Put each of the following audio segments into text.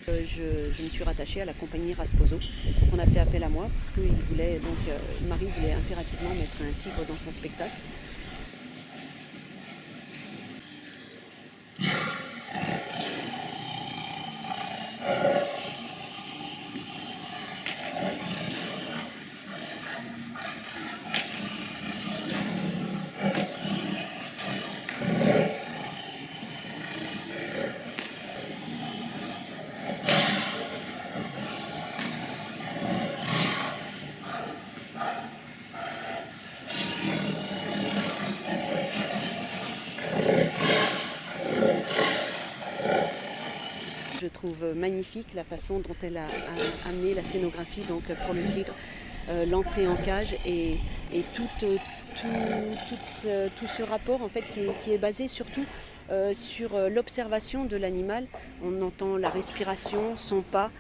Je me suis rattachée à la compagnie Rasposo. On a fait appel à moi parce que Marie voulait impérativement mettre un tigre dans son spectacle. Je trouve magnifique la façon dont elle a amené la scénographie pour le tigre, l'entrée en cage et tout ce rapport en fait qui est basé surtout sur l'observation de l'animal. On entend la respiration, son pas,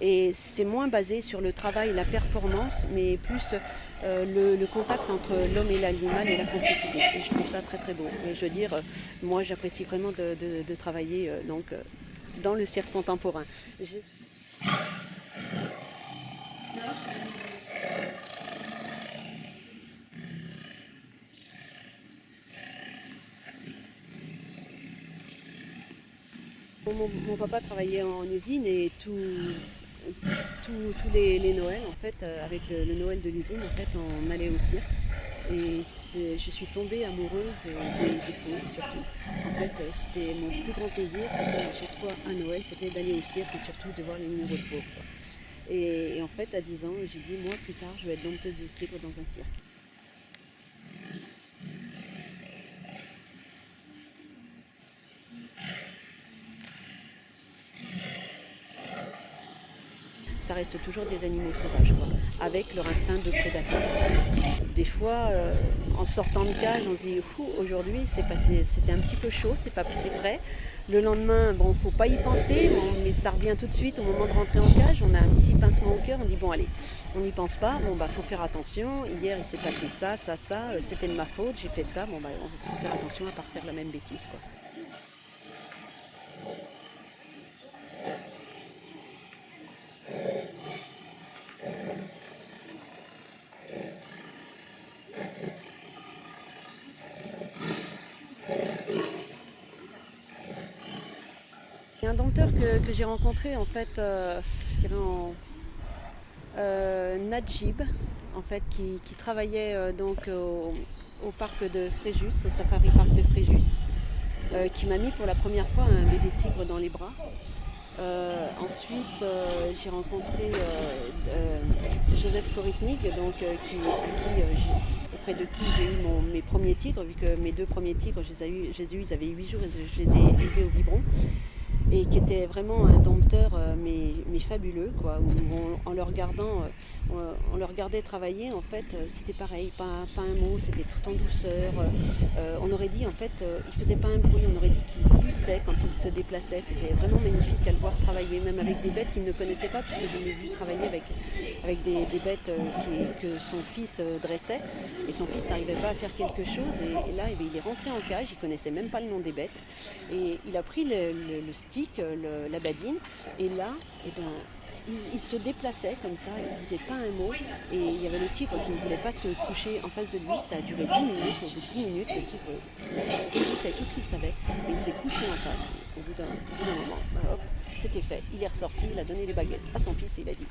et c'est moins basé sur le travail, la performance, mais plus le contact entre l'homme et l'animal et la complicité. Et je trouve ça très très beau. Et je veux dire, moi j'apprécie vraiment de travailler dans le cirque contemporain. Mon papa travaillait en usine et tous les Noëls, en fait, avec le Noël de l'usine, en fait, on allait au cirque. Et je suis tombée amoureuse des fauves surtout. En fait, c'était mon plus grand plaisir, c'était à chaque fois à Noël, c'était d'aller au cirque et surtout de voir les numéros de fauves, quoi. Et en fait, à 10 ans, j'ai dit, moi, plus tard, je vais être dompteuse de tigre dans un cirque. Ça reste toujours des animaux sauvages, quoi, avec leur instinct de prédateur. Des fois, en sortant de cage, on se dit aujourd'hui c'était un petit peu chaud, c'est pas passé frais. Le lendemain, bon, faut pas y penser, mais ça revient tout de suite au moment de rentrer en cage. On a un petit pincement au cœur, on dit bon allez, on n'y pense pas. Bon bah faut faire attention. Hier il s'est passé ça, c'était de ma faute, j'ai fait ça. Bon bah faut faire attention à pas refaire la même bêtise, quoi. Il y a un dompteur que j'ai rencontré en fait, je dirais Najib, en fait, qui travaillait au parc de Fréjus, au safari park de Fréjus, qui m'a mis pour la première fois un bébé tigre dans les bras. Ensuite, j'ai rencontré Joseph Koritnig, auprès de qui j'ai eu mes premiers tigres, vu que mes deux premiers tigres, je les ai eus, ils avaient 8 jours et je les ai élevés au biberon. Et qui était vraiment un dompteur mais fabuleux, quoi, où on le regardait travailler, en fait, c'était pareil, pas un mot, c'était tout en douceur. On aurait dit, en fait, il faisait pas un bruit, on aurait dit qu'il glissait quand il se déplaçait. C'était vraiment magnifique à le voir travailler, même avec des bêtes qu'il ne connaissait pas, puisque je l'ai vu travailler avec des bêtes que son fils dressait, et son fils n'arrivait pas à faire quelque chose, et là il est rentré en cage, il connaissait même pas le nom des bêtes, et il a pris le stick, la badine, et là, il se déplaçait comme ça, il ne disait pas un mot, et il y avait le tigre qui ne voulait pas se coucher en face de lui. Ça a duré 10 minutes, au bout de 10 minutes, le tigre réunissait tout ce qu'il savait, et il s'est couché en face. Au bout d'un moment, bah, hop, c'était fait. Il est ressorti, il a donné les baguettes à son fils et il a dit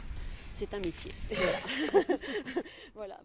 c'est un métier. Et voilà. Voilà,